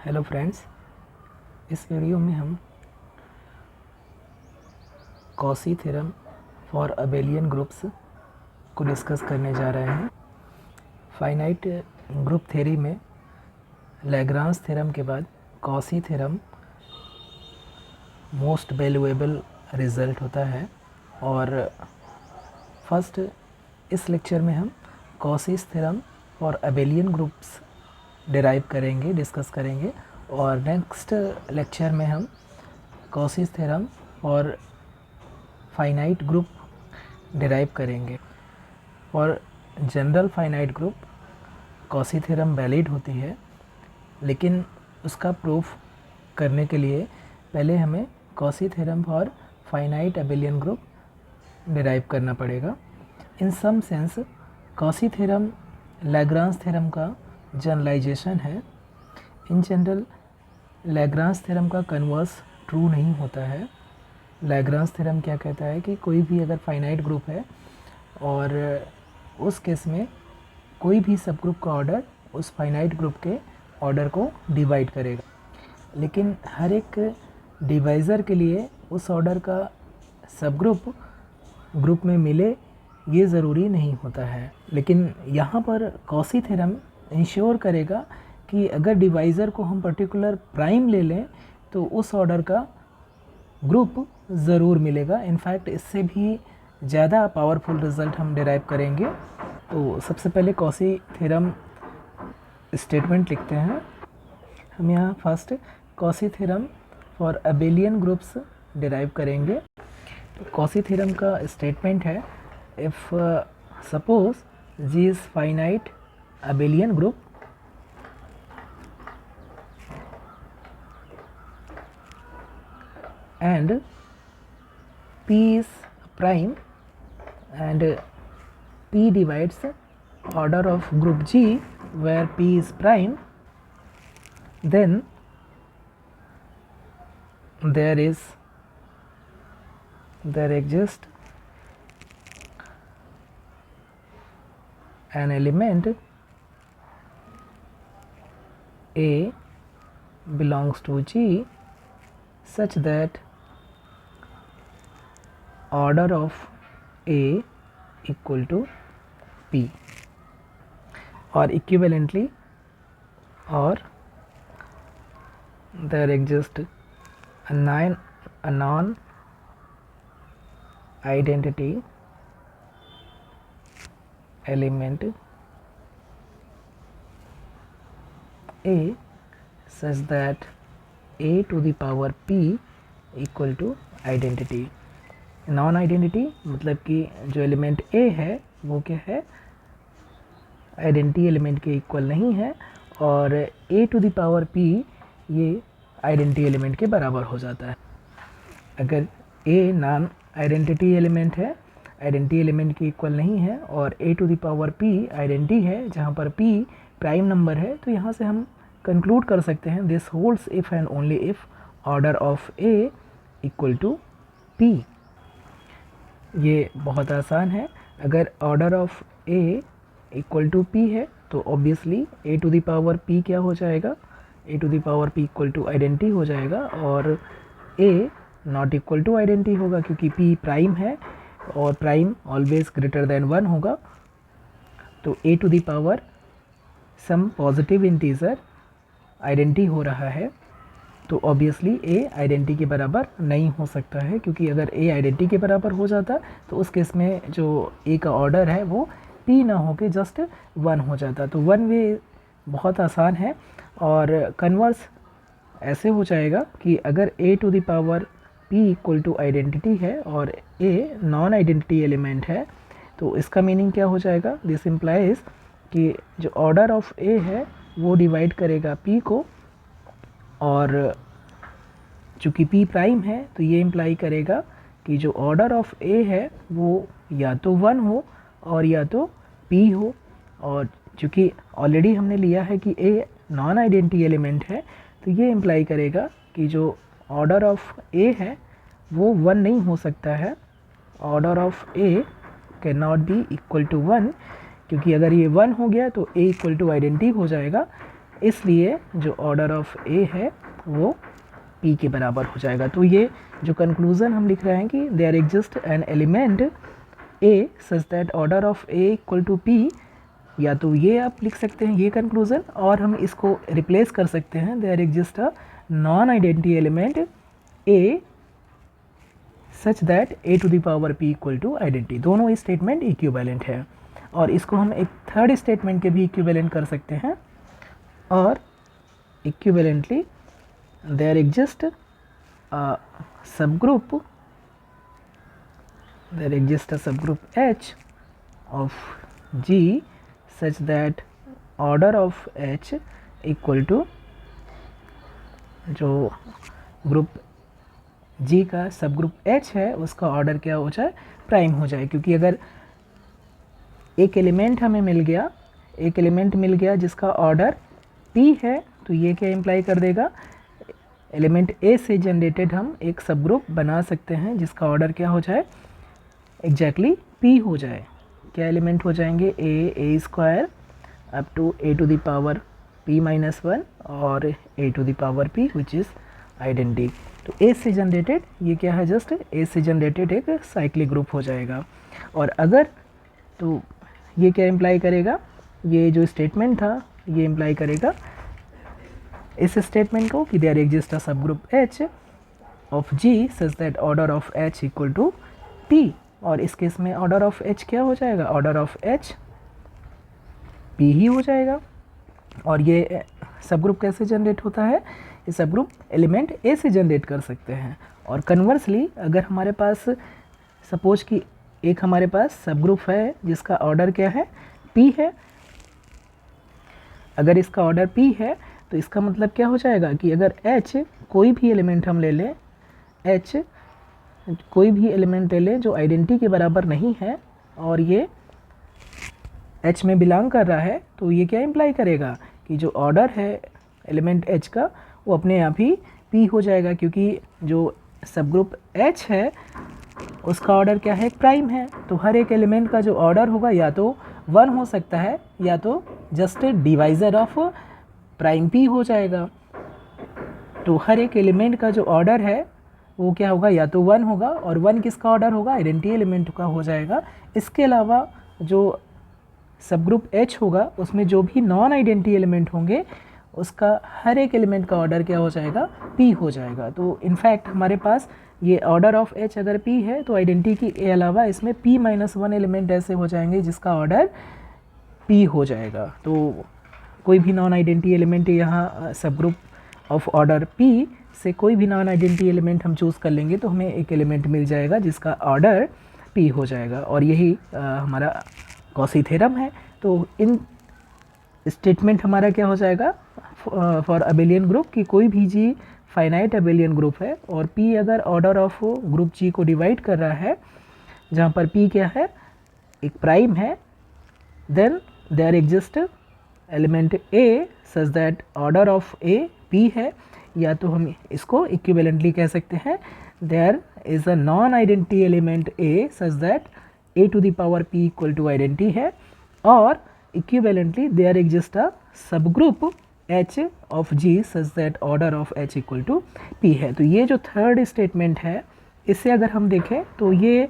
Hello friends, इस video में हम Cauchy theorem for abelian groups को डिस्कस करने जा रहे हैं। फाइनाइट ग्रुप थ्योरी में लैग्रांज थ्योरम के बाद Cauchy theorem most valuable result होता है। और फर्स्ट इस लेक्चर में हम Cauchy theorem for abelian groups derive करेंगे, डिस्कस करेंगे। और नेक्स्ट लेक्चर में हम कॉची थ्योरम और फाइनाइट ग्रुप डिराइव करेंगे। और general finite group Cauchy theorem valid होती है, लेकिन उसका प्रूफ करने के लिए पहले हमें Cauchy theorem for finite abelian group derive करना पड़ेगा। In some sense Cauchy theorem Lagrange theorem का जनरलाइजेशन है। इन जनरल लैग्रांज थ्योरम का कन्वर्स ट्रू नहीं होता है। लैग्रांज थ्योरम क्या कहता है कि कोई भी अगर फाइनाइट ग्रुप है और उस केस में कोई भी सब ग्रुप का ऑर्डर उस फाइनाइट ग्रुप के ऑर्डर को डिवाइड करेगा, लेकिन हर एक डिवाइज़र के लिए उस ऑर्डर का सब ग्रुप में मिले ये ज़रूरी नहीं होता है। लेकिन यहाँ पर कॉची थ्योरम इंश्योर करेगा कि अगर डिवाइज़र को हम पर्टिकुलर प्राइम ले लें तो उस ऑर्डर का ग्रुप ज़रूर मिलेगा। इनफैक्ट इससे भी ज़्यादा पावरफुल रिज़ल्ट हम डिराइव करेंगे। तो सबसे पहले कॉची थ्योरम स्टेटमेंट लिखते हैं हम। यहाँ first Cauchy theorem for abelian groups derive करेंगे। तो कॉची थ्योरम का स्टेटमेंट है, if suppose G is finite abelian group and P is prime and P divides order of group G where P is prime, then there exists an element A belongs to G such that order of A equal to P, or equivalently, or there exists a non-identity element A such that A to the power P equal to identity। Non identity मतलब कि जो element A है वो क्या है, identity element के equal नहीं है, और A to the power P ये आइडेंटिटी एलिमेंट के बराबर हो जाता है। अगर A नॉन आइडेंटिटी एलिमेंट है, आइडेंटिटी एलिमेंट के इक्वल नहीं है, और A to the power P identity है जहाँ पर P प्राइम नंबर है, तो यहाँ से हम कंक्लूड कर सकते हैं this holds if and only if order of A equal to P। ये बहुत आसान है। अगर order of A equal to P है तो obviously A to the power P क्या हो जाएगा, A to the power P equal to identity हो जाएगा, और A not equal to identity होगा क्योंकि P प्राइम है और प्राइम ऑलवेज ग्रेटर देन 1 होगा। तो A to the power some positive integer identity हो रहा है, तो ऑब्वियसली A आइडेंटिटी के बराबर नहीं हो सकता है, क्योंकि अगर A आइडेंटिटी के बराबर हो जाता तो उस केस में जो A का ऑर्डर है वो P ना होके जस्ट 1 हो जाता। तो वन वे बहुत आसान है, और कन्वर्स ऐसे हो जाएगा कि अगर A to the power P equal to identity है और A नॉन आइडेंटिटी एलिमेंट है, तो इसका मीनिंग क्या हो जाएगा, दिस इम्प्लाइज कि जो ऑर्डर ऑफ A है वो डिवाइड करेगा P को, और चूँकि P प्राइम है तो ये इम्प्लाई करेगा कि जो ऑर्डर ऑफ A है वो या तो 1 हो और या तो P हो। और चूँकि ऑलरेडी हमने लिया है कि A नॉन आइडेंटिटी एलिमेंट है, तो ये इम्प्लाई करेगा कि जो ऑर्डर ऑफ A है वो 1 नहीं हो सकता है। Order of A can not be equal to 1, क्योंकि अगर ये 1 हो गया तो A इक्वल टू आइडेंटिटी हो जाएगा, इसलिए जो ऑर्डर ऑफ ए है वो पी के बराबर हो जाएगा। तो ये जो कंक्लूज़न हम लिख रहे हैं कि there exist an element A such that order of A equal to P, या तो ये आप लिख सकते हैं ये कंक्लूज़न, और हम इसको रिप्लेस कर सकते हैं there exist a non identity element A such that A to the power P equal to identity. दोनों ही स्टेटमेंट इक्विवेलेंट है, और इसको हम एक थर्ड स्टेटमेंट के भी इक्विवेलेंट कर सकते हैं, और equivalently there exist subgroup H of G such that order of H equal to जो ग्रुप G का सब ग्रुप H है उसका ऑर्डर क्या हो जाए, प्राइम हो जाए। क्योंकि अगर एक एलिमेंट हमें मिल गया जिसका ऑर्डर P है, तो ये क्या इम्प्लाई कर देगा, एलिमेंट A से जनरेटेड हम एक सब ग्रुप बना सकते हैं जिसका ऑर्डर क्या हो जाए, एग्जैक्टली P हो जाए। क्या एलिमेंट हो जाएंगे, a square up to a to the power P minus 1 और a to the power P which is identity. तो A से जनरेटेड ये क्या है, जस्ट A से जनरेटेड एक साइक्लिक ग्रुप हो जाएगा। और अगर तो ये क्या इम्प्लाई करेगा, ये जो स्टेटमेंट था ये इम्प्लाई करेगा इस स्टेटमेंट को कि there exist a subgroup H of G such that order of H equal to P। और इस केस में ऑर्डर ऑफ H क्या हो जाएगा, ऑर्डर ऑफ H P ही हो जाएगा। और ये सब ग्रुप कैसे जनरेट होता है, ये सब ग्रुप एलिमेंट A से जनरेट कर सकते हैं। और कन्वर्सली अगर हमारे पास सपोज कि एक हमारे पास सब ग्रुप है जिसका ऑर्डर क्या है, P है, अगर इसका ऑर्डर P है तो इसका मतलब क्या हो जाएगा कि अगर H कोई भी एलिमेंट हम ले लें, H कोई भी एलिमेंट ले लें जो आइडेंटिटी के बराबर नहीं है और ये H में बिलोंग कर रहा है, तो ये क्या इम्प्लाई करेगा कि जो ऑर्डर है एलिमेंट H का वो अपने आप ही P हो जाएगा। क्योंकि जो सब ग्रुप H है उसका ऑर्डर क्या है, प्राइम है। तो हर एक एलिमेंट का जो ऑर्डर होगा या तो 1 हो सकता है या तो just divisor of prime P हो जाएगा। तो हर एक एलिमेंट का जो ऑर्डर है वो क्या होगा, या तो 1 होगा, और 1 किसका ऑर्डर होगा, आइडेंटिटी एलिमेंट का हो जाएगा। इसके अलावा जो सब ग्रुप H होगा उसमें जो भी नॉन आइडेंटिटी एलिमेंट होंगे उसका हर एक एलिमेंट का ऑर्डर क्या हो जाएगा, P हो जाएगा। तो इनफैक्ट हमारे पास ये ऑर्डर ऑफ H अगर P है तो आइडेंटिटी के अलावा इसमें P माइनस 1 एलिमेंट ऐसे हो जाएंगे जिसका ऑर्डर P हो जाएगा। तो कोई भी नॉन आइडेंटिटी एलिमेंट यहाँ सब ग्रुप ऑफ ऑर्डर P से कोई भी नॉन आइडेंटिटी एलिमेंट हम चूज़ कर लेंगे तो हमें एक एलिमेंट मिल जाएगा जिसका ऑर्डर P हो जाएगा। और यही हमारा कॉसी थ्योरम है। तो इन स्टेटमेंट हमारा क्या हो जाएगा फॉर अबेलियन ग्रुप कि कोई भी G फाइनाइट अबेलियन ग्रुप है और P अगर ऑर्डर ऑफ ग्रुप G को डिवाइड कर रहा है जहाँ पर P क्या है, एक प्राइम है, then there exist element A such that order of A P है। या तो हम इसको इक्विवेलेंटली कह सकते हैं, there is a non identity element A such that A to the power P equal to identity है। और equivalently there exist a subgroup H of G such that order of H equal to P है। तो ये जो third statement है इससे अगर हम देखें तो ये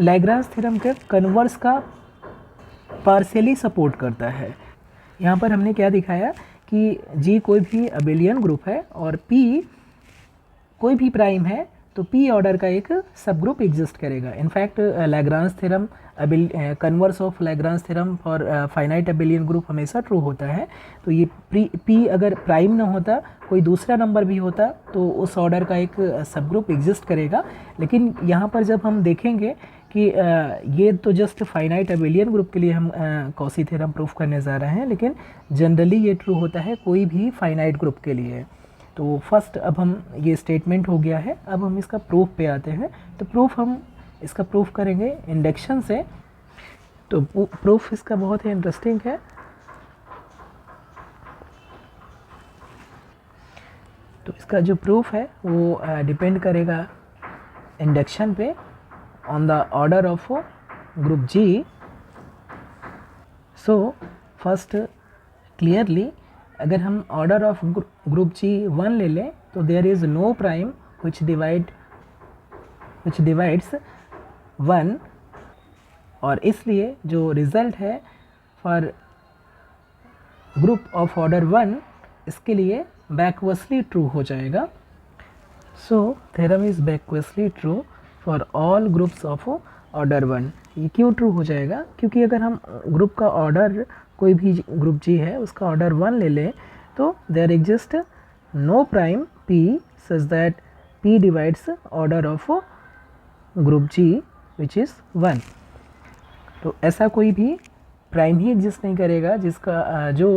लैग्रांज थ्योरम के कन्वर्स का पार्शियली सपोर्ट करता है। यहाँ पर हमने क्या दिखाया कि G कोई भी अबेलियन ग्रुप है और P कोई भी प्राइम है तो P ऑर्डर का एक सब ग्रुप एग्जिस्ट करेगा। In fact Lagrange theorem converse of Lagrange theorem for finite abelian group हमेशा ट्रू होता है। तो ये P अगर प्राइम ना होता, कोई दूसरा नंबर भी होता तो उस ऑर्डर का एक सब ग्रुप एग्जिस्ट करेगा। लेकिन यहाँ पर जब हम देखेंगे कि ये तो जस्ट फाइनाइट अबेलियन ग्रुप के लिए हम कॉसी थ्योरम प्रूफ करने जा रहे हैं, लेकिन जनरली ये ट्रू होता है कोई भी फाइनाइट ग्रुप के लिए। तो फर्स्ट अब हम ये स्टेटमेंट हो गया है, अब हम इसका प्रूफ पे आते हैं। तो प्रूफ हम इसका प्रूफ करेंगे इंडक्शन से। तो प्रूफ इसका बहुत ही इंटरेस्टिंग है। तो इसका जो प्रूफ है वो डिपेंड करेगा इंडक्शन पे on the order of group G। So first clearly अगर हम ऑर्डर ऑफ ग्रुप जी 1 ले लें तो there is no prime which divides 1, और इसलिए जो रिज़ल्ट है फॉर ग्रुप ऑफ ऑर्डर 1 इसके लिए बैकवर्सली ट्रू हो जाएगा। So theorem is conversely true for all groups of order 1। ये क्यों ट्रू हो जाएगा? क्योंकि अगर हम ग्रुप का ऑर्डर, कोई भी ग्रुप जी है उसका ऑर्डर 1 ले लें तो there exist no prime p such that p divides order of group G which is 1। तो ऐसा कोई भी प्राइम ही एग्जिस्ट नहीं करेगा जिसका जो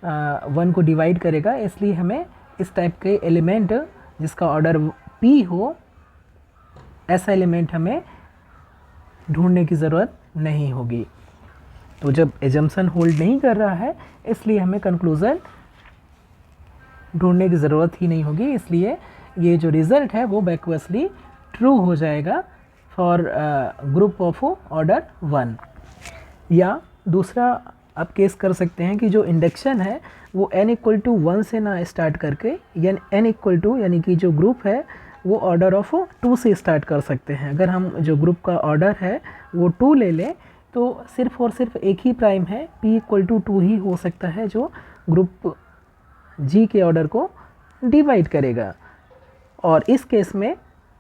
1 को डिवाइड करेगा, इसलिए हमें इस टाइप के एलिमेंट जिसका ऑर्डर p हो ऐसा एलिमेंट हमें ढूंढने की ज़रूरत नहीं होगी। तो जब एजम्पशन होल्ड नहीं कर रहा है इसलिए हमें कंक्लूज़न ढूंढने की ज़रूरत ही नहीं होगी, इसलिए ये जो रिज़ल्ट है वो बैकवर्सली ट्रू हो जाएगा फॉर ग्रुप ऑफ ऑर्डर 1। या दूसरा आप केस कर सकते हैं कि जो इंडक्शन है वो n = 1 से ना स्टार्ट करके n = यानी कि जो ग्रुप है वो ऑर्डर ऑफ 2 से स्टार्ट कर सकते हैं। अगर हम जो ग्रुप का ऑर्डर है वो 2 ले लें तो सिर्फ और सिर्फ एक ही प्राइम है p = 2 ही हो सकता है जो ग्रुप जी के ऑर्डर को डिवाइड करेगा, और इस केस में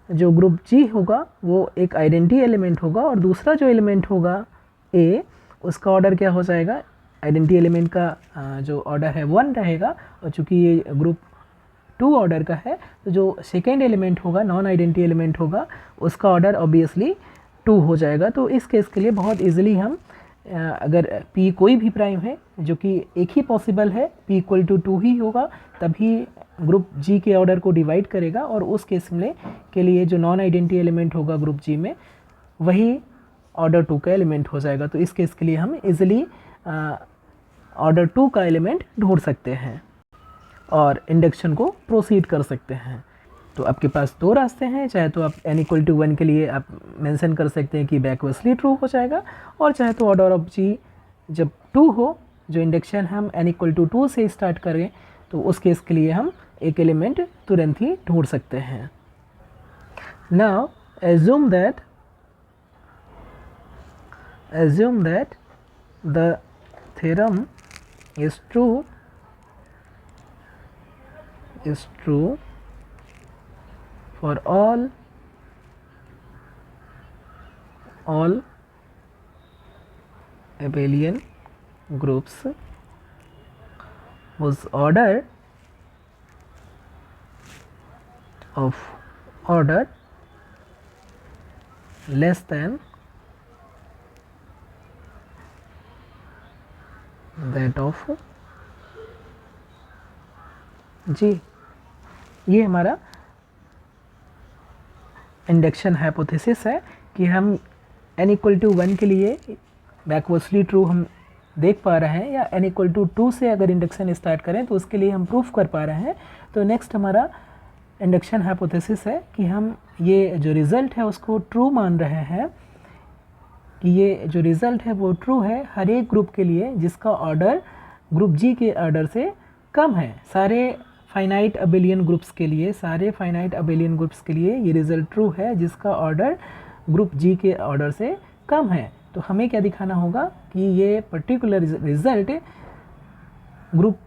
जो ग्रुप जी होगा वो एक आइडेंटिटी एलिमेंट होगा और दूसरा जो एलिमेंट होगा a उसका ऑर्डर क्या हो जाएगा, आइडेंटिटी एलिमेंट का जो ऑर्डर है 1 रहेगा, और चूँकि ये ग्रुप 2 ऑर्डर का है तो जो सेकेंड एलिमेंट होगा, नॉन आइडेंटिटी एलिमेंट होगा, उसका ऑर्डर ऑब्वियसली 2 हो जाएगा। तो इस केस के लिए बहुत इजीली हम अगर p कोई भी प्राइम है जो कि एक ही पॉसिबल है, p = 2 ही होगा तभी ग्रुप g के ऑर्डर को डिवाइड करेगा, और उस केस में के लिए जो नॉन आइडेंटिटी एलिमेंट होगा ग्रुप g में वही ऑर्डर 2 का एलिमेंट हो जाएगा। तो इस केस के लिए हम इजीली ऑर्डर 2 का एलिमेंट ढूंढ सकते हैं और इंडक्शन को प्रोसीड कर सकते हैं। तो आपके पास 2 रास्ते हैं, चाहे तो आप n = 1 के लिए आप मेंशन कर सकते हैं कि बैकवर्सली ट्रू हो जाएगा, और चाहे तो ऑर्डर ऑफ g जब 2 हो, जो इंडक्शन हम n = 2 से स्टार्ट करें तो उस केस के लिए हम एक एलिमेंट तुरंत ही ढूंढ सकते हैं। Now assume that the theorem is true for all abelian groups whose order of order less than that of g। ये हमारा इंडक्शन हाइपोथेसिस है कि हम n = 1 के लिए बैकवर्सली ट्रू हम देख पा रहे हैं, या n = 2 से अगर इंडक्शन स्टार्ट करें तो उसके लिए हम प्रूफ कर पा रहे हैं। तो नेक्स्ट हमारा इंडक्शन हाइपोथेसिस है कि हम ये जो रिज़ल्ट है उसको ट्रू मान रहे हैं, कि ये जो रिज़ल्ट है वो ट्रू है हर एक ग्रुप के लिए जिसका ऑर्डर ग्रुप जी के ऑर्डर से कम है। सारे फाइनाइट अबेलियन ग्रुप्स के लिए, ये रिज़ल्ट ट्रू है जिसका ऑर्डर ग्रुप जी के ऑर्डर से कम है। तो हमें क्या दिखाना होगा कि ये पर्टिकुलर रिज़ल्ट ग्रुप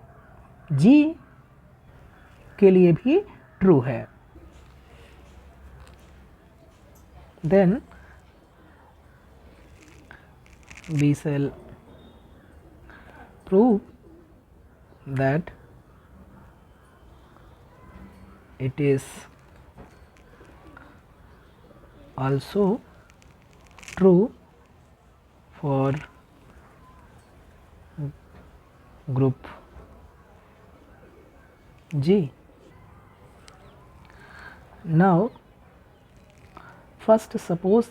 जी के लिए भी ट्रू है। Then we shall prove that it is also true for group G। Now first suppose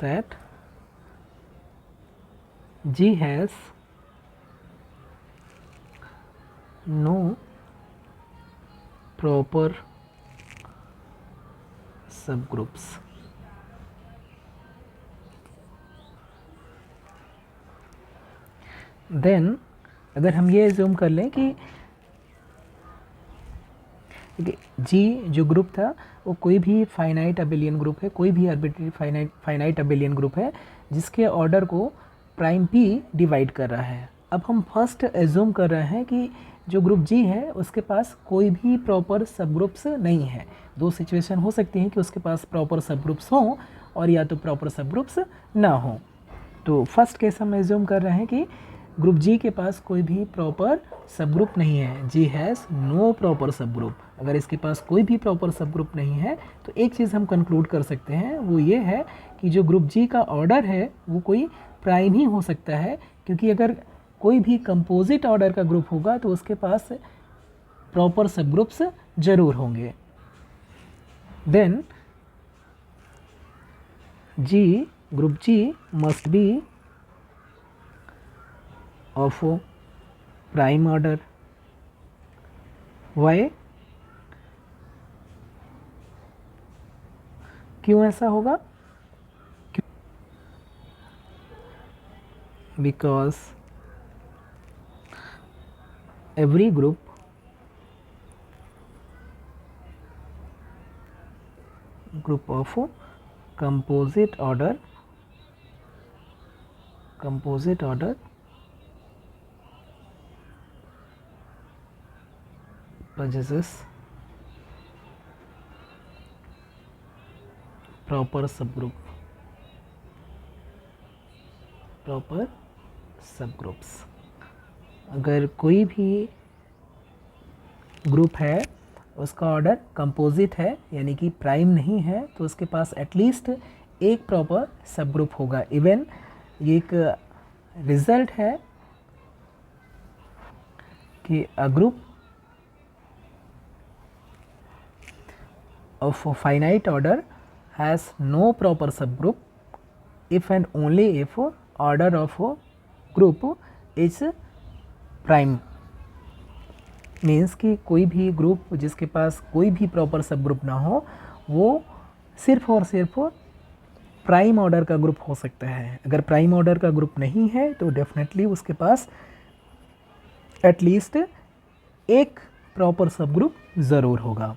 that G has no proper subgroups। Then अगर हम ये एज्यूम कर लें कि जी जो ग्रुप था वो कोई भी फाइनाइट अबेलियन ग्रुप है, कोई भी आर्बिट्ररी फाइनाइट अबेलियन ग्रुप है जिसके ऑर्डर को प्राइम पी डिवाइड कर रहा है। अब हम फर्स्ट एज्यूम कर रहे हैं कि जो ग्रुप जी है उसके पास कोई भी प्रॉपर सब ग्रुप्स नहीं है। दो सिचुएशन हो सकती हैं कि उसके पास प्रॉपर सब ग्रुप्स हों और या तो प्रॉपर सब ग्रुप्स ना हों। तो फर्स्ट केस हम एज्यूम कर रहे हैं कि ग्रुप जी के पास कोई भी प्रॉपर सब ग्रुप नहीं है, जी हैज़ नो प्रॉपर सब ग्रुप। अगर इसके पास कोई भी प्रॉपर सब ग्रुप नहीं है तो एक चीज़ हम कंक्लूड कर सकते हैं, वो ये है कि जो ग्रुप जी का ऑर्डर है वो कोई प्राइम ही हो सकता है, क्योंकि अगर कोई भी कंपोजिट ऑर्डर का ग्रुप होगा तो उसके पास प्रॉपर सब ग्रुप्स जरूर होंगे। Then G group G must be of prime order. Why? क्यों ऐसा होगा? Because every group of composite order possesses proper subgroups। अगर कोई भी ग्रुप है उसका ऑर्डर कंपोजिट है यानी कि प्राइम नहीं है तो उसके पास एटलीस्ट एक प्रॉपर सब ग्रुप होगा। इवन ये एक रिजल्ट है कि a group of finite order has no proper subgroup if and only if order of group is prime. Means कि कोई भी ग्रुप जिसके पास कोई भी प्रॉपर सब ग्रुप ना हो वो सिर्फ और सिर्फ प्राइम ऑर्डर का ग्रुप हो सकता है। अगर प्राइम ऑर्डर का ग्रुप नहीं है तो डेफिनेटली उसके पास एटलीस्ट एक प्रॉपर सब ग्रुप ज़रूर होगा।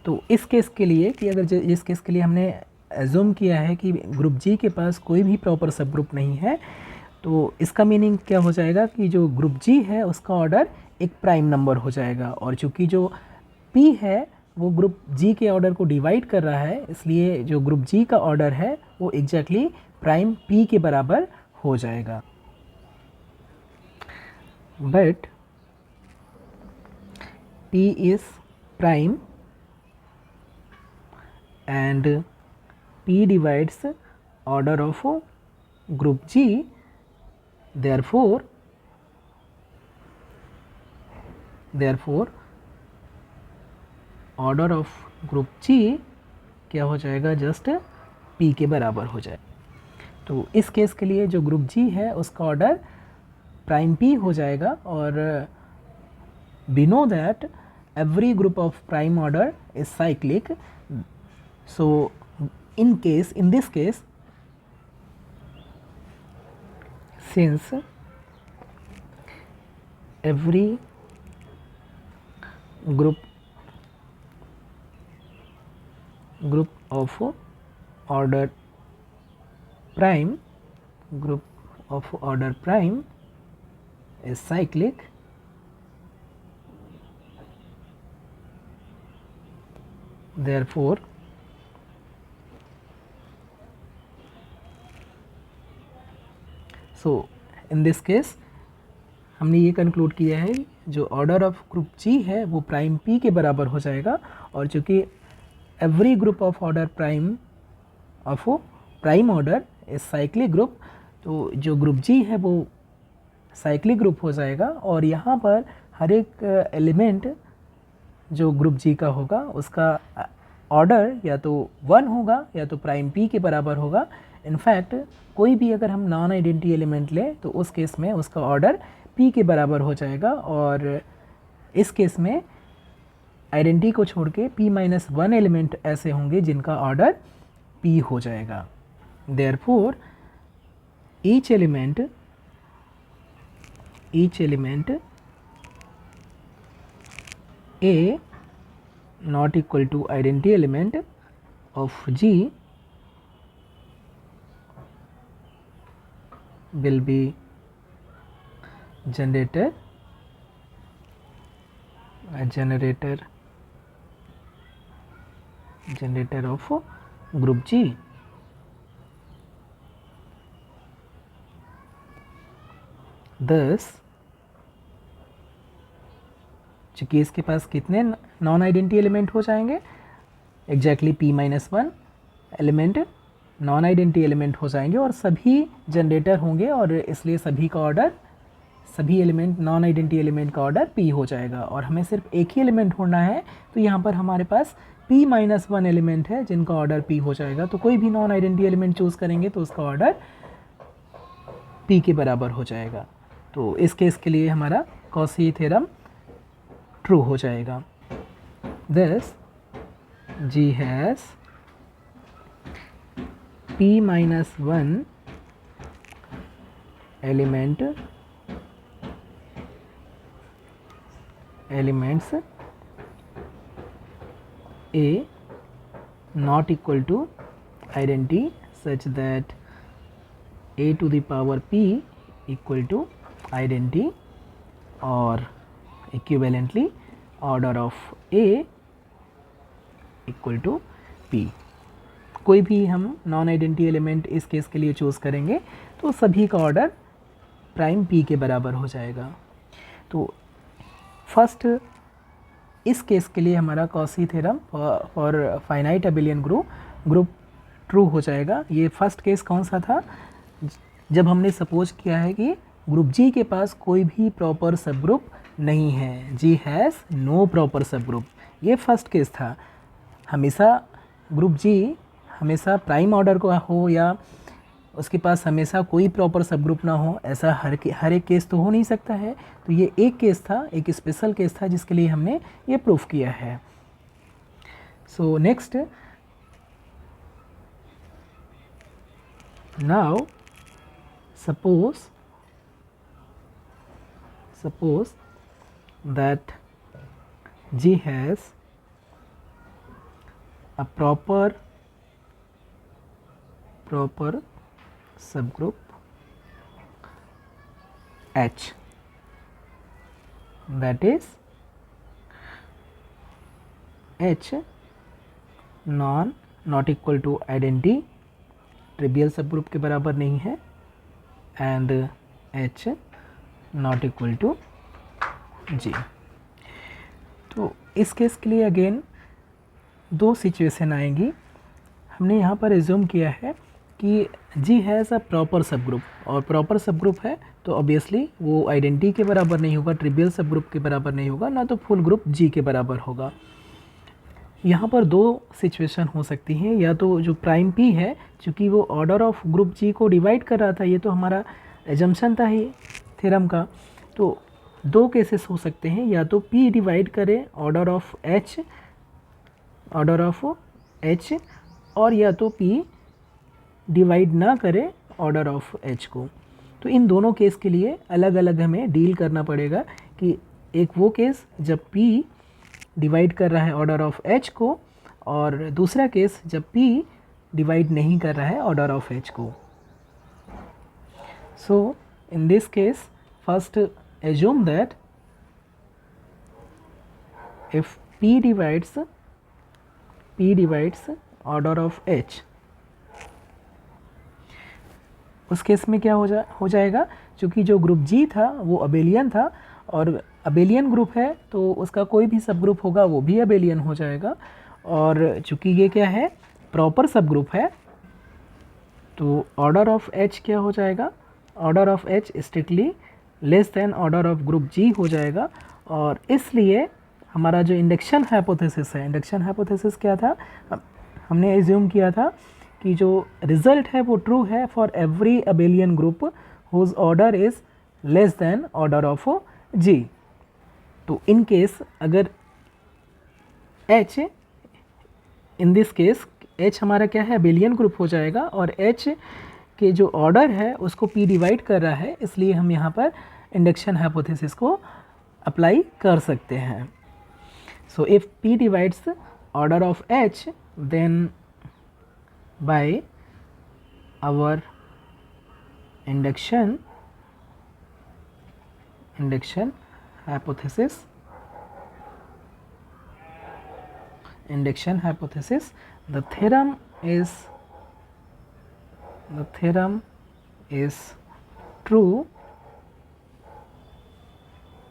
तो इस केस के लिए कि अगर जिस केस के लिए हमने एज्यूम किया है कि ग्रुप जी के पास कोई भी प्रॉपर सब ग्रुप नहीं है तो इसका मीनिंग क्या हो जाएगा कि जो ग्रुप जी है उसका ऑर्डर एक प्राइम नंबर हो जाएगा। और चूंकि जो पी है वो ग्रुप जी के ऑर्डर को डिवाइड कर रहा है इसलिए जो ग्रुप जी का ऑर्डर है वो एग्जैक्टली प्राइम पी के बराबर हो जाएगा। But P is prime and P divides order of group G, therefore order of group G क्या हो जाएगा, जस्ट पी के बराबर हो जाए। तो इस केस के लिए जो ग्रुप जी है उसका ऑर्डर प्राइम पी हो जाएगा। और we know that every group of prime order is cyclic. So in this case since every group of order prime is cyclic, therefore so in this case हमने ये conclude किया है जो order of group जी है वो prime P के बराबर हो जाएगा। और चूँकि every group of order prime order is cyclic group तो जो ग्रुप जी है वो साइक्लिक ग्रुप हो जाएगा। और यहाँ पर हर एक एलिमेंट जो ग्रुप जी का होगा उसका ऑर्डर या तो 1 होगा या तो प्राइम पी के बराबर होगा। इनफैक्ट कोई भी अगर हम नॉन आइडेंटिटी एलिमेंट लें तो उस केस में उसका ऑर्डर पी के बराबर हो जाएगा। और इस केस में आइडेंटिटी को छोड़ के p-1 एलिमेंट ऐसे होंगे जिनका ऑर्डर p हो जाएगा। Therefore each element each element A not equal to identity element of G will be generator of group G. Thus चूँकि इसके पास कितने नॉन आइडेंटिटी एलिमेंट हो जाएंगे, exactly p-1 element non identity element हो जाएंगे और सभी जनरेटर होंगे और इसलिए सभी का ऑर्डर, सभी एलिमेंट नॉन आइडेंटिटी एलिमेंट का ऑर्डर p हो जाएगा और हमें सिर्फ एक ही एलिमेंट ढूंढना है। तो यहाँ पर हमारे पास p-1 एलिमेंट है जिनका ऑर्डर p हो जाएगा। तो कोई भी नॉन आइडेंटिटी एलिमेंट चूज़ करेंगे तो उसका ऑर्डर p के बराबर हो जाएगा। तो इस केस के लिए हमारा कॉची थ्योरम ट्रू हो जाएगा। Thus G has p-1 elements A not equal to identity such that A to the power p equal to identity or equivalently order of A equal to p। कोई भी हम non identity element इस case के लिए choose करेंगे तो सभी का ऑर्डर प्राइम p के बराबर हो जाएगा। तो फर्स्ट इस केस के लिए हमारा Cauchy theorem for finite abelian group true हो जाएगा। ये फर्स्ट केस कौन सा था, जब हमने सपोज किया है कि ग्रुप G के पास कोई भी प्रॉपर सब ग्रुप नहीं है, G हैज़ नो प्रॉपर सब ग्रुप। ये फर्स्ट केस था। हमेशा ग्रुप G हमेशा प्राइम ऑर्डर का हो या उसके पास हमेशा कोई प्रॉपर सब ग्रुप ना हो, ऐसा हर एक केस तो हो नहीं सकता है। तो ये एक केस था, एक स्पेशल केस था जिसके लिए हमने ये प्रूफ किया है। So next, now suppose that G has a proper subgroup H, that is H not equal to identity, trivial subgroup के बराबर नहीं है, and H not equal to G। तो इस केस के लिए अगेन दो सिचुएशन आएंगी। हमने यहाँ पर एज्यूम किया है कि G has a proper subgroup, और प्रॉपर सबग्रुप है तो ऑब्वियसली वो आइडेंटिटी के बराबर नहीं होगा, ट्रिवियल सबग्रुप के बराबर नहीं होगा, ना तो फुल ग्रुप G के बराबर होगा। यहाँ पर दो सिचुएशन हो सकती हैं, या तो जो प्राइम P है, चूँकि वो ऑर्डर ऑफ ग्रुप G को डिवाइड कर रहा था, ये तो हमारा एजम्पशन था ही थ्योरम का। तो दो केसेस हो सकते हैं, या तो P डिवाइड करे ऑर्डर ऑफ H और या तो P डिवाइड ना करे ऑर्डर ऑफ H को। तो इन दोनों केस के लिए अलग अलग हमें डील करना पड़ेगा कि एक वो केस जब P डिवाइड कर रहा है ऑर्डर ऑफ H को, और दूसरा केस जब P डिवाइड नहीं कर रहा है ऑर्डर ऑफ H को। So in this case first assume that if P divides order of H, उस केस में क्या हो जाएगा, क्योंकि जो ग्रुप G था वो अबेलियन था, और अबेलियन ग्रुप है तो उसका कोई भी सब ग्रुप होगा वो भी अबेलियन हो जाएगा। और चूँकि ये क्या है, प्रॉपर सब ग्रुप है, तो ऑर्डर ऑफ H क्या हो जाएगा, order of H strictly less than order of group G हो जाएगा। और इसलिए हमारा जो इंडक्शन हाइपोथेसिस है, इंडक्शन हाइपोथेसिस क्या था, हमने एज्यूम किया था कि जो रिजल्ट है वो ट्रू है for every abelian group whose order is less than order of G। तो इन केस अगर H, in this case H हमारा क्या है, अबेलियन ग्रुप हो जाएगा, और H के जो ऑर्डर है उसको P डिवाइड कर रहा है, इसलिए हम यहाँ पर इंडक्शन हाइपोथेसिस को अप्लाई कर सकते हैं. So if P divides order of H, then by our induction hypothesis, the theorem is true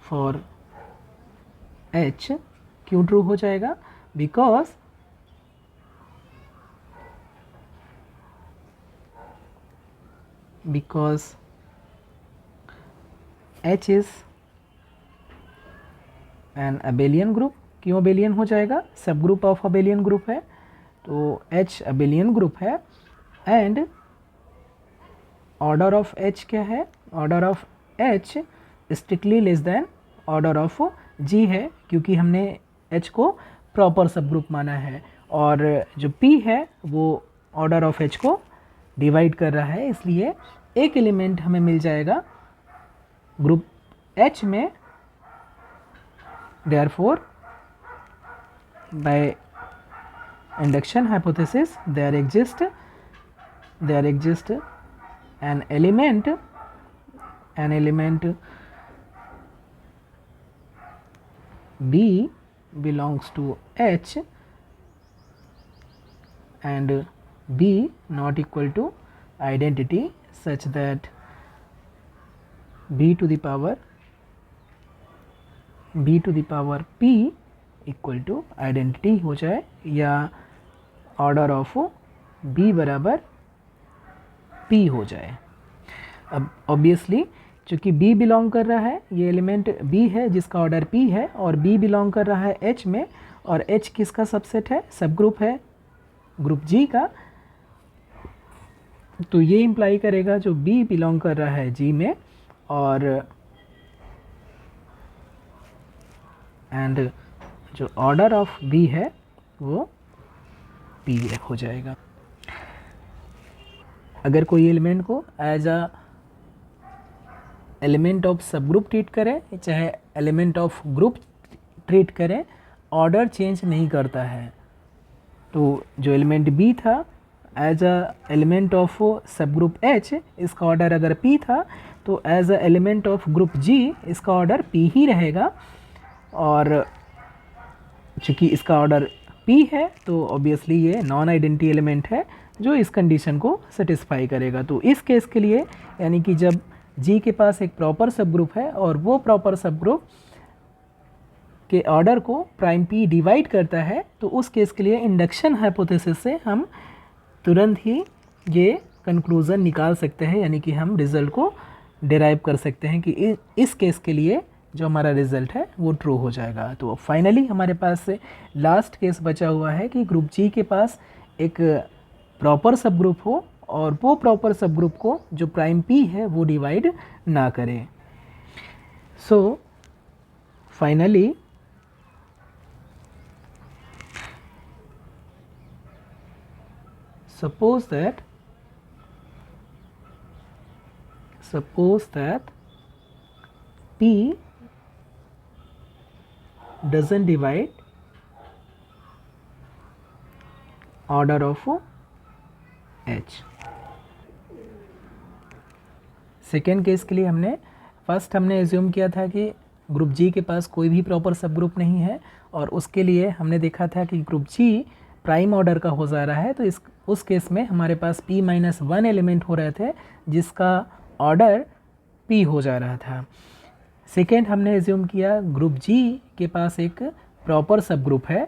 for H. क्यों ट्रू हो जाएगा? because H is an abelian group. क्यों abelian हो जाएगा? सब ग्रुप ऑफ abelian ग्रुप है, तो H abelian ग्रुप है. एंड ऑर्डर ऑफ H क्या है? Order of H strictly less than order of G है, क्योंकि हमने H को प्रॉपर सब ग्रुप माना है, और जो P है वो ऑर्डर ऑफ H को डिवाइड कर रहा है, इसलिए एक एलिमेंट हमें मिल जाएगा ग्रुप H में. Therefore, by induction hypothesis, there exists an element B belongs to H, and B not equal to identity, such that B to the power P equal to identity हो जाए, या order of B बराबर P हो जाए. अब obviously चूँकि B belong कर रहा है, ये एलिमेंट B है जिसका ऑर्डर P है, और B बिलोंग कर रहा है H में, और H किसका सबसेट है? सब ग्रुप है ग्रुप G का. तो ये इम्प्लाई करेगा जो B बिलोंग कर रहा है G में, और एंड जो ऑर्डर ऑफ B है वो P हो जाएगा. अगर कोई एलिमेंट को as a element of subgroup treat करें, चाहे एलिमेंट ऑफ ग्रुप ट्रीट करें, ऑर्डर चेंज नहीं करता है. तो जो एलिमेंट B था as a element of subgroup H, इसका ऑर्डर अगर P था, तो as a element of group G इसका ऑर्डर P ही रहेगा. और चूँकि इसका ऑर्डर P है, तो ऑब्वियसली ये नॉन आइडेंटिटी एलिमेंट है जो इस कंडीशन को सेटिस्फाई करेगा. तो इस केस के लिए, यानी कि जब G के पास एक प्रॉपर सब ग्रुप है और वो प्रॉपर सब ग्रुप के ऑर्डर को प्राइम P डिवाइड करता है, तो उस केस के लिए इंडक्शन हाइपोथेसिस से हम तुरंत ही ये कंक्लूज़न निकाल सकते हैं, यानी कि हम रिज़ल्ट को डिराइव कर सकते हैं कि इस केस के लिए जो हमारा रिज़ल्ट है वो ट्रू हो जाएगा. तो फाइनली हमारे पास से लास्ट केस बचा हुआ है कि ग्रुप G के पास एक प्रॉपर सब ग्रुप हो, और वो प्रॉपर सब ग्रुप को जो प्राइम P है वो डिवाइड ना करे. So finally suppose that P doesn't divide order of H. Second case के लिए हमने एज्यूम किया था कि ग्रुप G के पास कोई भी प्रॉपर सब ग्रुप नहीं है, और उसके लिए हमने देखा था कि ग्रुप G प्राइम ऑर्डर का हो जा रहा है. तो उस केस में हमारे पास P-1 एलिमेंट हो रहे थे जिसका ऑर्डर P हो जा रहा था. सेकेंड हमने एज्यूम किया ग्रुप G के पास एक प्रॉपर सब ग्रुप है.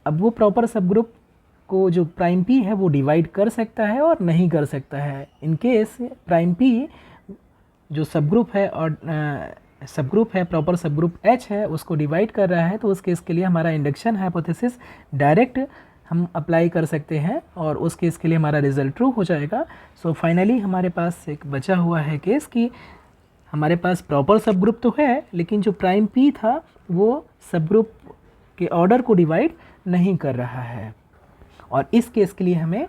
अब वो प्रॉपर सब ग्रुप को जो प्राइम P है वो डिवाइड कर सकता है और नहीं कर सकता है. इन केस प्राइम P जो सब ग्रुप है और प्रॉपर सब ग्रुप H है उसको डिवाइड कर रहा है, तो उस केस के लिए हमारा इंडक्शन हाइपोथेसिस डायरेक्ट हम अप्लाई कर सकते हैं, और उस केस के लिए हमारा रिज़ल्ट ट्रू हो जाएगा. सो फाइनली हमारे पास एक बचा हुआ है केस कि हमारे पास प्रॉपर सब ग्रुप तो है, लेकिन जो प्राइम P था वो सब ग्रुप के ऑर्डर को डिवाइड नहीं कर रहा है, और इस केस के लिए हमें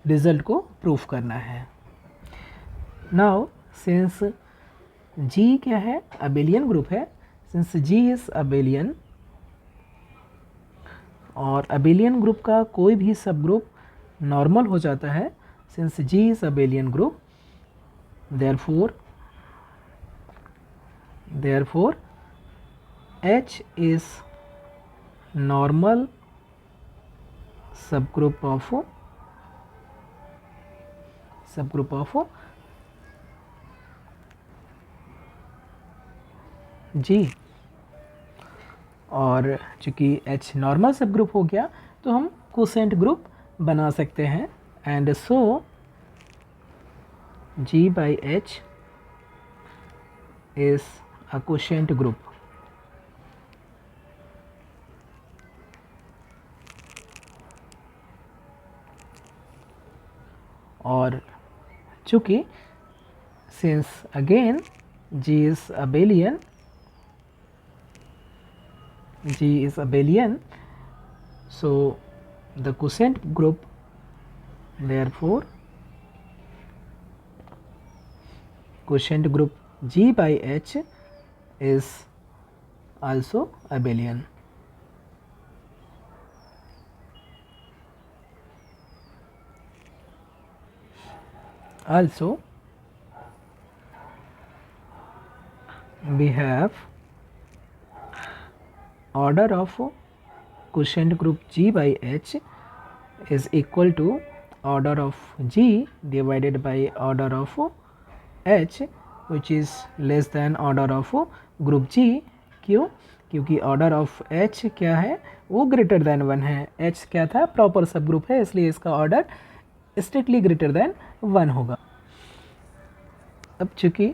रिज़ल्ट को प्रूफ करना है. नाउ सिंस जी क्या है, अबेलियन ग्रुप है, सिंस जी इज अबेलियन, और अबेलियन ग्रुप का कोई भी सब ग्रुप नॉर्मल हो जाता है since G is abelian group, therefore H is normal subgroup of G। और चूँकि H नॉर्मल सब ग्रुप हो गया तो हम कोसेंट ग्रुप बना सकते हैं, and so G by H is a quotient group। और चूँकि since again G is abelian, so the quotient group, therefore quotient group G by H is also abelian। Also we have order of quotient group G by H is equal to order of G divided by order of H, which is less than order of group G। क्यों? क्योंकि order of H क्या है, वो greater than 1 है। H क्या था, proper सब group है, इसलिए इसका ऑर्डर स्ट्रिक्टली ग्रेटर देन 1 होगा। अब चूँकि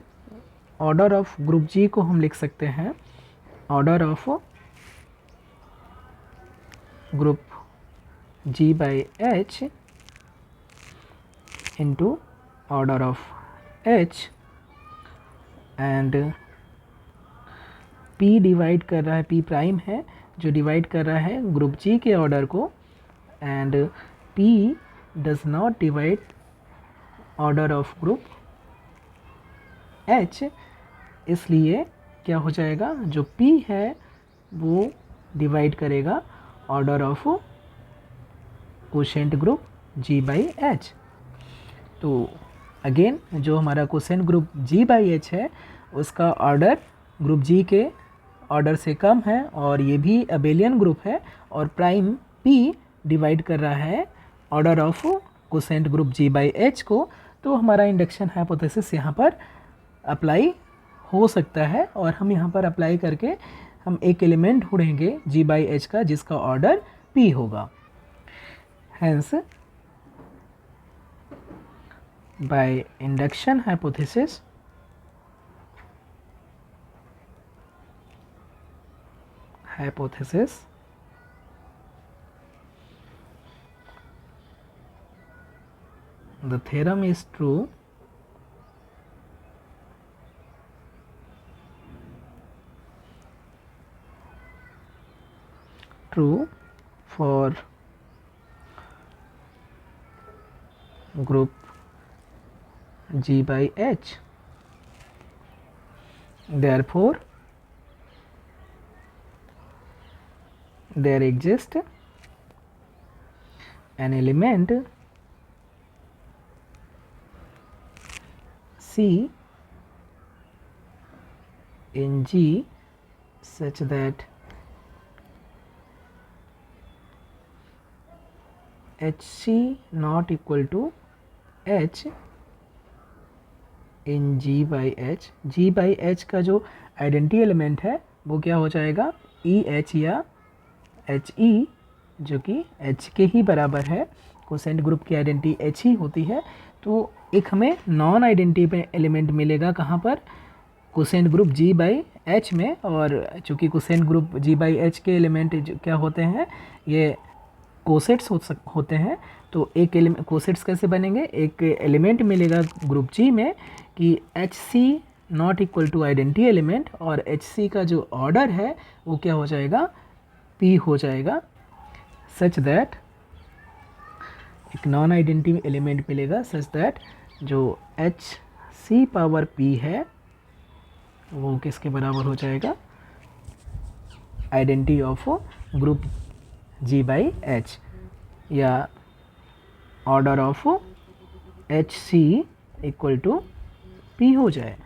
ऑर्डर ऑफ ग्रुप G को हम लिख सकते हैं order of group G by H into order of H, and P divide कर रहा है, P प्राइम है जो डिवाइड कर रहा है ग्रुप G के ऑर्डर को, and P does not divide order of group H, इसलिए क्या हो जाएगा, जो P है वो डिवाइड करेगा order of quotient group G by H। तो अगेन जो हमारा quotient group G by H है उसका ऑर्डर ग्रुप G के ऑर्डर से कम है, और ये भी अबेलियन ग्रुप है, और प्राइम P डिवाइड कर रहा है order of quotient group G by H को। तो हमारा इंडक्शन हाइपोथेसिस यहाँ पर अप्लाई हो सकता है, और हम यहाँ पर अप्लाई करके हम एक एलिमेंट ढूंढेंगे G बाई H का जिसका ऑर्डर P होगा। Hence by induction hypothesis the theorem is true for group G by H, therefore there exists an element C in G such that HC not equal to H in G by H। G by H का जो identity element है वो क्या हो जाएगा, EH या HE, जो कि H के ही बराबर है। कोसेंट ग्रुप की आइडेंटिटी H ही होती है, तो एक हमें नॉन आइडेंटिटी एलिमेंट मिलेगा कहाँ पर, quotient group G by H में। और चूँकि quotient group G by H के एलिमेंट क्या होते हैं, ये कोसेट्स होते हैं, तो एक एलिमेंट कोसेट्स कैसे बनेंगे, एक एलिमेंट मिलेगा ग्रुप G में कि HC not equal to identity element, और HC का जो ऑर्डर है वो क्या हो जाएगा, P हो जाएगा, सच दैट एक नॉन आइडेंटिटी एलिमेंट मिलेगा सच दैट जो HC पावर P है वो किसके बराबर हो जाएगा, identity of group G by H, या order of HC equal to P हो जाए।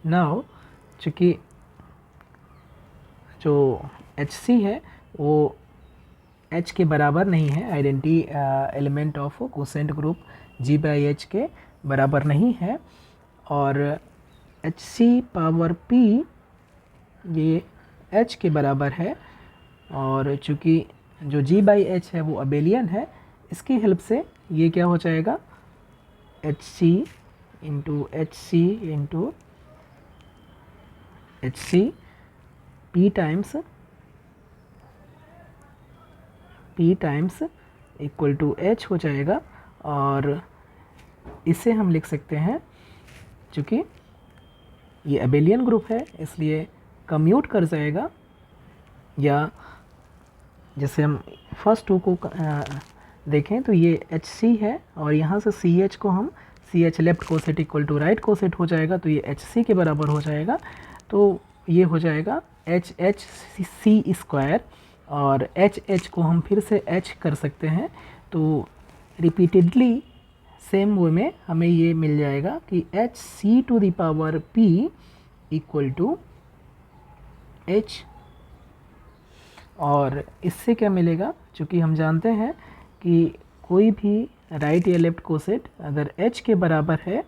नाउ चूँकि जो HC है वो H के बराबर नहीं है, identity element of quotient group G by H के बराबर नहीं है, और HC पावर P ये H के बराबर है, और चूँकि जो G बाई H है वो अबेलियन है, इसकी हेल्प से ये क्या हो जाएगा, HC into HC P times equal to H हो जाएगा। और इसे हम लिख सकते हैं, चूँकि ये अबेलियन ग्रुप है इसलिए कम्यूट कर जाएगा, या जैसे हम फर्स्ट टू को देखें तो ये HC है, और यहाँ से CH को हम CH left coset equal to right coset हो जाएगा, तो ये HC के बराबर हो जाएगा। तो ये हो जाएगा HHC स्क्वायर, और HH को हम फिर से H कर सकते हैं, तो रिपीटेडली सेम वे में हमें ये मिल जाएगा कि HC to the power P equal to H। और इससे क्या मिलेगा, चूँकि हम जानते हैं कि कोई भी राइट या लेफ्ट कोसेट अगर H के बराबर है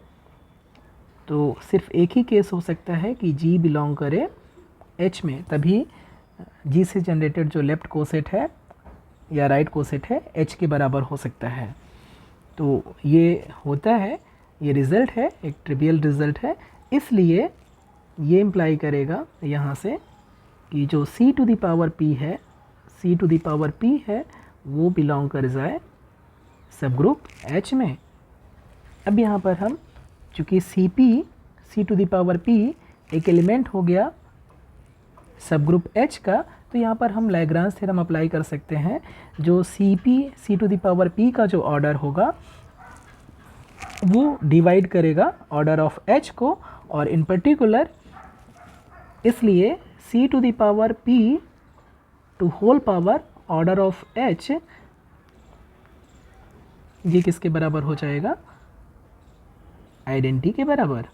तो सिर्फ एक ही केस हो सकता है कि G बिलोंग करे H में, तभी G से जनरेटेड जो लेफ्ट कोसेट है या राइट कोसेट है H के बराबर हो सकता है। तो ये होता है, ये रिज़ल्ट है, एक ट्रिवियल रिज़ल्ट है, इसलिए ये इम्प्लाई करेगा यहाँ से कि जो C to the power P है वो बिलोंग कर जाए सब ग्रुप H में। अब यहाँ पर हम चूँकि C to the power P एक एलिमेंट हो गया सब ग्रुप H का, तो यहाँ पर हम लैग्रांज थ्योरम अप्लाई कर सकते हैं। जो C to the power P का जो ऑर्डर होगा वो डिवाइड करेगा ऑर्डर ऑफ H को, और इन पर्टिकुलर इसलिए C to the power P to whole power order of H ये किसके बराबर हो जाएगा, आइडेंटिटी के बराबर।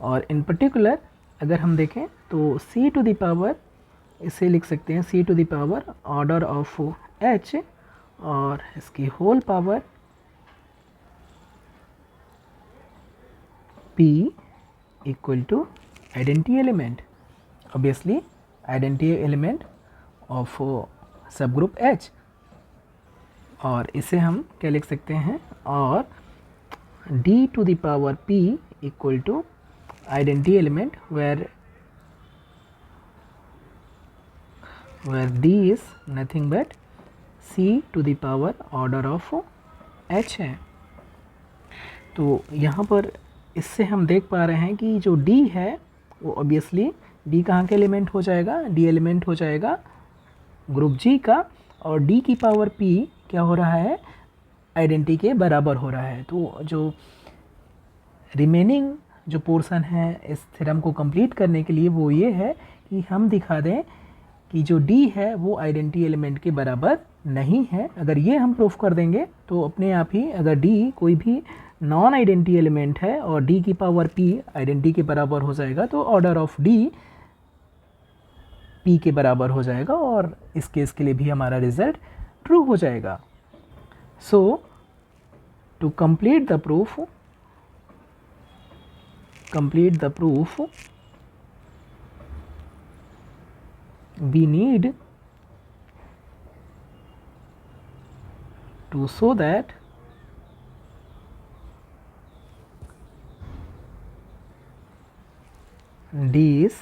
और इन पर्टिकुलर अगर हम देखें तो C टू द पावर, इसे लिख सकते हैं C to the power order of H, और इसकी whole power P equal to identity element, obviously identity element of subgroup H। और इसे हम क्या लिख सकते हैं, और D to the power P equal to identity element where D is nothing but C to the power order of H है। तो यहाँ पर इससे हम देख पा रहे हैं कि जो D है वो ऑब्वियसली D कहाँ के एलिमेंट हो जाएगा, D एलिमेंट हो जाएगा ग्रुप G का, और D की पावर P क्या हो रहा है, आइडेंटिटी के बराबर हो रहा है। तो जो रिमेनिंग जो पोर्शन है इस थ्योरम को कंप्लीट करने के लिए वो ये है कि हम दिखा दें कि जो D है वो आइडेंटिटी एलिमेंट के बराबर नहीं है। अगर ये हम प्रूफ कर देंगे तो अपने आप ही, अगर D कोई भी नॉन आइडेंटिटी एलिमेंट है और D की पावर P आइडेंटिटी के बराबर हो जाएगा, तो ऑर्डर ऑफ D P के बराबर हो जाएगा, और इस केस के लिए भी हमारा रिजल्ट ट्रू हो जाएगा। So to complete the proof we need to show that D is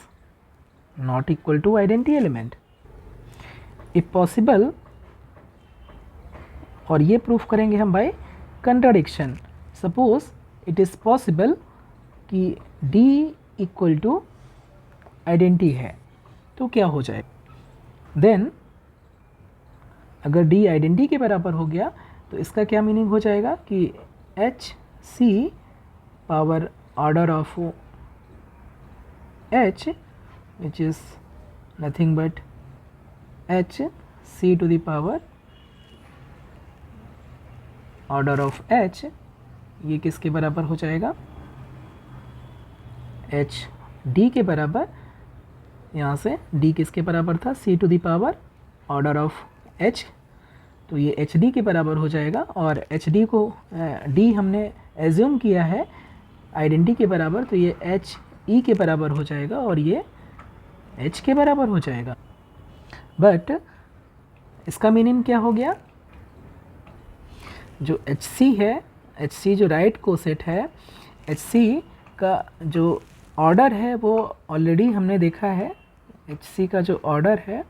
not equal to identity element if possible, और ये प्रूफ करेंगे हम by contradiction. Suppose it is possible कि D इक्वल टू आइडेंटिटी है, तो क्या हो जाए, देन अगर D आइडेंटिटी के बराबर हो गया तो इसका क्या मीनिंग हो जाएगा कि HC power order of H, which is nothing but H C to the power order of H, ये किसके बराबर हो जाएगा, H D के बराबर। यहाँ से D किसके बराबर था, C to the power order of H, तो ये एच डी के बराबर हो जाएगा। और एच डी को D हमने एज्यूम किया है आइडेंटिटी के बराबर, तो ये एच ई के बराबर हो जाएगा और ये H के बराबर हो जाएगा। बट इसका मीनिंग क्या हो गया, जो HC है, HC जो राइट कोसेट है, HC का जो ऑर्डर है वो ऑलरेडी हमने देखा है, HC का जो ऑर्डर है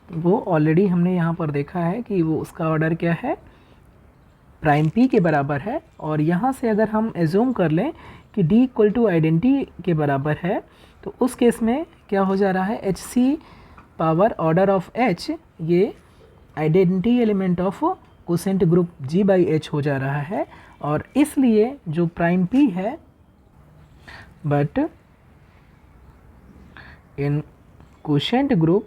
वो ऑलरेडी हमने यहाँ पर देखा है कि वो उसका ऑर्डर क्या है, प्राइम P के बराबर है। और यहाँ से अगर हम एज्यूम कर लें कि D इक्वल टू आइडेंटिटी के बराबर है, तो उस केस में क्या हो जा रहा है, HC power order of H ये identity element of quotient group G/H हो जा रहा है। और इसलिए जो प्राइम P है, but in quotient group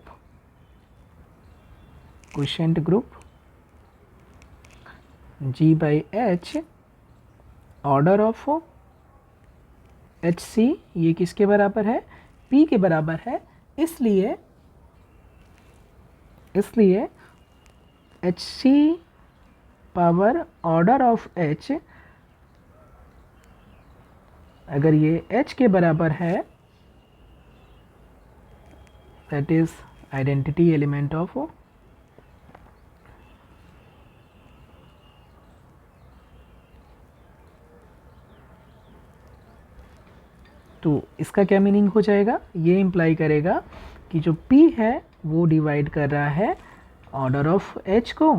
G/H order of HC ये किसके बराबर है, P के बराबर है। इसलिए HC power order of H अगर ये H के बराबर है, that is identity element of तो इसका क्या मीनिंग हो जाएगा, ये इम्प्लाई करेगा कि जो P है वो डिवाइड कर रहा है ऑर्डर ऑफ H को,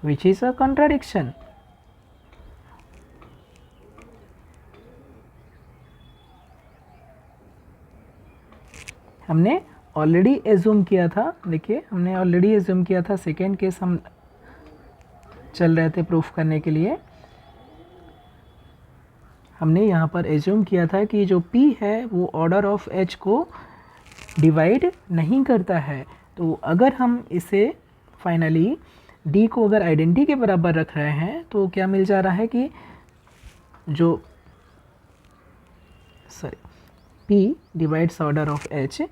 विच इज अ कॉन्ट्राडिक्शन। हमने ऑलरेडी एज्यूम किया था, देखिए हमने ऑलरेडी एज्यूम किया था, सेकेंड केस हम चल रहे थे प्रूफ करने के लिए, हमने यहाँ पर एज्यूम किया था कि जो P है वो ऑर्डर ऑफ H को डिवाइड नहीं करता है। तो अगर हम इसे फाइनली D को अगर आइडेंटिटी के बराबर रख रहे हैं, तो क्या मिल जा रहा है कि जो P divides order of H,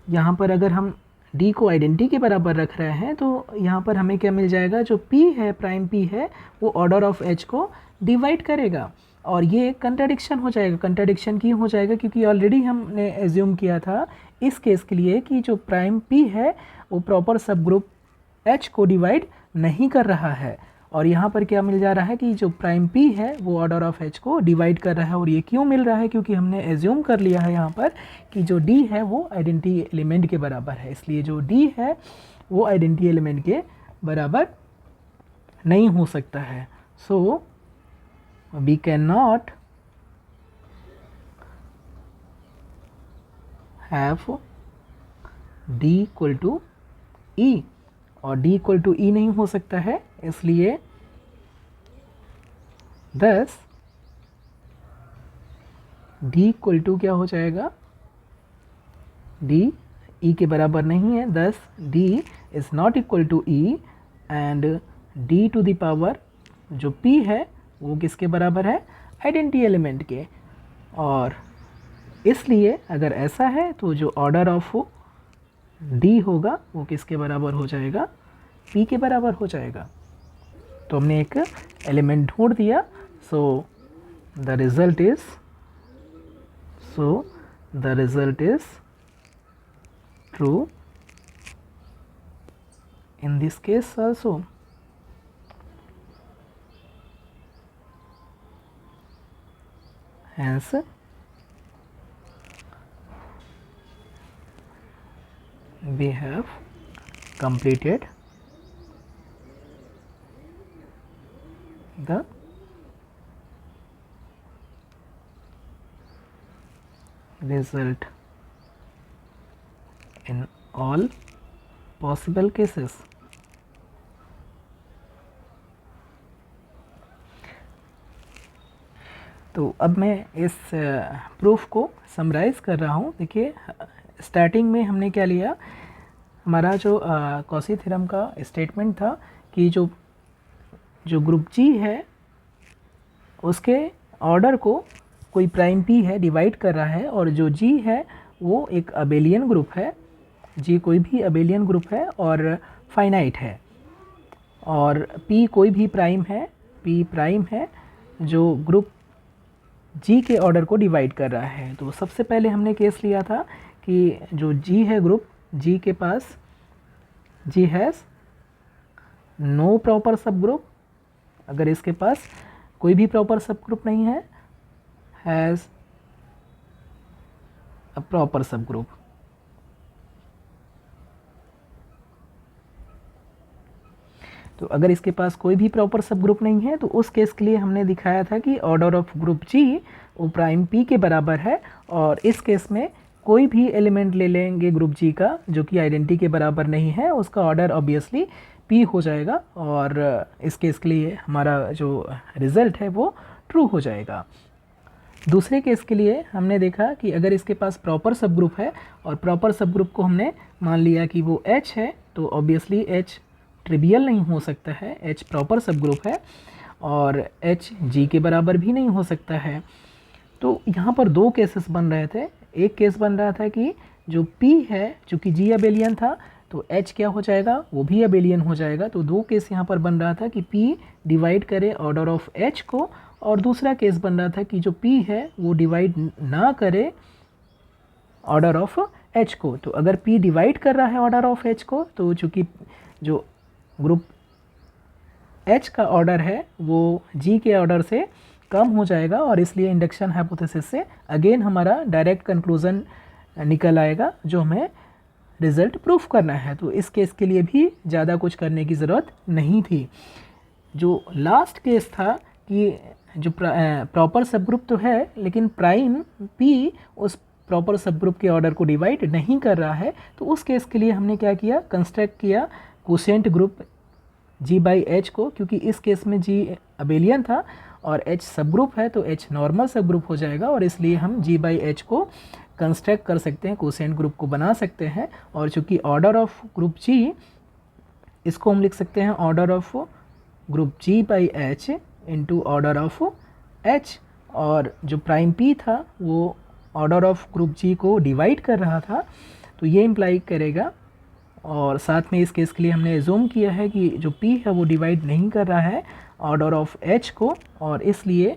यहाँ पर अगर हम D को आइडेंटिटी के बराबर रख रहे हैं, तो यहाँ पर हमें क्या मिल जाएगा, जो P है, प्राइम P है, वो ऑर्डर ऑफ H को डिवाइड करेगा। और ये कंट्राडिक्शन हो जाएगा। कंट्राडिक्शन क्यों हो जाएगा, क्योंकि ऑलरेडी हमने एज्यूम किया था इस केस के लिए कि जो प्राइम P है वो प्रॉपर सब ग्रुप H को डिवाइड नहीं कर रहा है। और यहाँ पर क्या मिल जा रहा है कि जो प्राइम P है वो ऑर्डर ऑफ H को डिवाइड कर रहा है। और ये क्यों मिल रहा है, क्योंकि हमने एज्यूम कर लिया है यहाँ पर कि जो D है वो आइडेंटिटी एलिमेंट के बराबर है। इसलिए जो D है वो आइडेंटिटी एलिमेंट के बराबर नहीं हो सकता है। So we cannot have D equal to E, और D इक्वल टू E नहीं हो सकता है, इसलिए thus D इक्वल टू क्या हो जाएगा, D E के बराबर नहीं है, thus D is not equal to E and D to the power जो P है वो किसके बराबर है, आइडेंटिटी एलिमेंट के। और इसलिए अगर ऐसा है तो जो ऑर्डर ऑफ D होगा वो किसके बराबर हो जाएगा, P के बराबर हो जाएगा। तो हमने एक एलिमेंट ढूंढ दिया। So the result is true in this case also. Hence, we have completed the result in all possible cases. तो अब मैं इस प्रूफ को समराइज़ कर रहा हूँ। देखिए स्टार्टिंग में हमने क्या लिया, हमारा जो कॉची थ्योरम का स्टेटमेंट था कि जो ग्रुप जी है उसके ऑर्डर को कोई प्राइम पी है डिवाइड कर रहा है, और जो जी है वो एक अबेलियन ग्रुप है, जी कोई भी अबेलियन ग्रुप है और फाइनाइट है, और पी कोई भी प्राइम है, पी प्राइम है जो ग्रुप जी के ऑर्डर को डिवाइड कर रहा है। तो सबसे पहले हमने केस लिया था कि जो जी है ग्रुप, जी के पास जी हैज़ नो प्रॉपर सब ग्रुप, अगर इसके पास कोई भी प्रॉपर सब ग्रुप नहीं है, हैज़ अ प्रॉपर सब ग्रुप। तो अगर इसके पास कोई भी प्रॉपर सब ग्रुप नहीं है तो उस केस के लिए हमने दिखाया था कि ऑर्डर ऑफ ग्रुप जी वो प्राइम पी के बराबर है, और इस केस में कोई भी एलिमेंट ले लेंगे ग्रुप जी का जो कि आइडेंटिटी के बराबर नहीं है, उसका ऑर्डर ऑब्वियसली पी हो जाएगा, और इस केस के लिए हमारा जो रिज़ल्ट है वो ट्रू हो जाएगा। दूसरे केस के लिए हमने देखा कि अगर इसके पास प्रॉपर सब ग्रुप है और प्रॉपर सब ग्रुप को हमने मान लिया कि वो एच है, तो ऑब्वियसली एच ट्रिवियल नहीं हो सकता है, एच प्रॉपर सब ग्रुप है, और एच जी के बराबर भी नहीं हो सकता है। तो यहाँ पर दो केसेस बन रहे थे। एक केस बन रहा था कि जो P है, चूँकि G अबेलियन था तो H क्या हो जाएगा, वो भी अबेलियन हो जाएगा। तो दो केस यहाँ पर बन रहा था कि P डिवाइड करे ऑर्डर ऑफ H को, और दूसरा केस बन रहा था कि जो P है वो डिवाइड ना करे ऑर्डर ऑफ H को। तो अगर P डिवाइड कर रहा है ऑर्डर ऑफ H को, तो चूँकि जो ग्रुप H का ऑर्डर है वो G के ऑर्डर से कम हो जाएगा, और इसलिए इंडक्शन हाइपोथेसिस से अगेन हमारा डायरेक्ट कंक्लूजन निकल आएगा जो हमें रिज़ल्ट प्रूफ करना है। तो इस केस के लिए भी ज़्यादा कुछ करने की ज़रूरत नहीं थी। जो लास्ट केस था कि जो प्रॉपर सब ग्रुप तो है लेकिन प्राइम P उस प्रॉपर सब ग्रुप के ऑर्डर को डिवाइड नहीं कर रहा है, तो उस केस के लिए हमने क्या किया, कंस्ट्रक्ट किया quotient group G by H को, क्योंकि इस केस में G अबेलियन था और H सब ग्रुप है तो H नॉर्मल सब ग्रुप हो जाएगा, और इसलिए हम G बाई H को कंस्ट्रक्ट कर सकते हैं, क्वोशिएंट ग्रुप को बना सकते हैं। और चूँकि ऑर्डर ऑफ ग्रुप G, इसको हम लिख सकते हैं order of group G by H into order of H, और जो प्राइम P था वो ऑर्डर ऑफ ग्रुप G को डिवाइड कर रहा था, तो ये इम्प्लाई करेगा। और साथ में इस केस के लिए हमने एज्यूम किया है कि जो P है वो डिवाइड नहीं कर रहा है ऑर्डर ऑफ H को, और इसलिए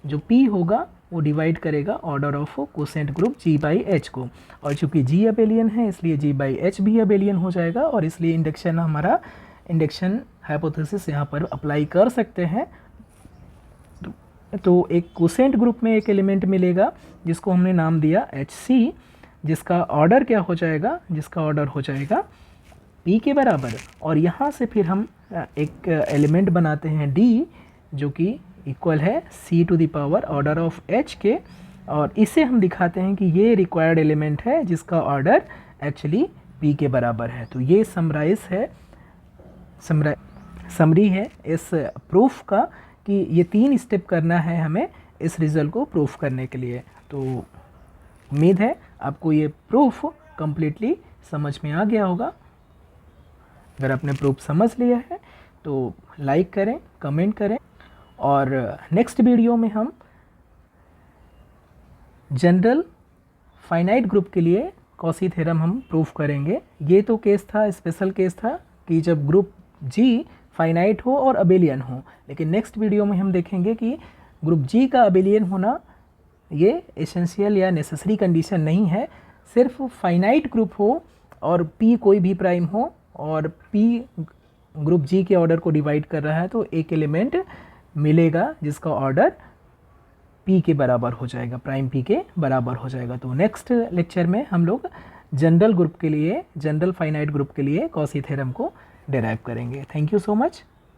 जो P होगा वो डिवाइड करेगा order of quotient group G by H को। और चूँकि G अबेलियन है इसलिए G बाई H भी अबेलियन हो जाएगा, और इसलिए इंडक्शन हमारा इंडक्शन हाइपोथेसिस यहाँ पर अप्लाई कर सकते हैं। तो एक क्वोशिएंट ग्रुप में एक एलिमेंट मिलेगा जिसको हमने नाम दिया HC, जिसका ऑर्डर क्या हो जाएगा, जिसका ऑर्डर हो जाएगा P के बराबर। और यहाँ से फिर हम एक एलिमेंट बनाते हैं D जो कि इक्वल है C to the power order of H के, और इसे हम दिखाते हैं कि ये रिक्वायर्ड एलिमेंट है जिसका ऑर्डर एक्चुअली P के बराबर है। तो ये समरी है इस प्रूफ का कि ये 3 स्टेप करना है हमें इस रिज़ल्ट को प्रूफ करने के लिए। तो उम्मीद है आपको ये प्रूफ कम्प्लीटली समझ में आ गया होगा। अगर आपने प्रूफ समझ लिया है तो लाइक करें, कमेंट करें, और नेक्स्ट वीडियो में हम जनरल फाइनाइट ग्रुप के लिए कॉची थ्योरम हम प्रूफ करेंगे। ये तो केस था, स्पेशल केस था कि जब ग्रुप G फाइनाइट हो और अबेलियन हो, लेकिन नेक्स्ट वीडियो में हम देखेंगे कि ग्रुप G का अबेलियन होना ये एसेंशियल या नेसेसरी कंडीशन नहीं है। सिर्फ फाइनाइट ग्रुप हो और P कोई भी प्राइम हो और P ग्रुप G के ऑर्डर को डिवाइड कर रहा है तो एक एलिमेंट मिलेगा जिसका ऑर्डर P के बराबर हो जाएगा, प्राइम P के बराबर हो जाएगा। तो नेक्स्ट लेक्चर में हम लोग जनरल ग्रुप के लिए, जनरल फाइनाइट ग्रुप के लिए कॉची थ्योरम को डेराइव करेंगे। Thank you so much.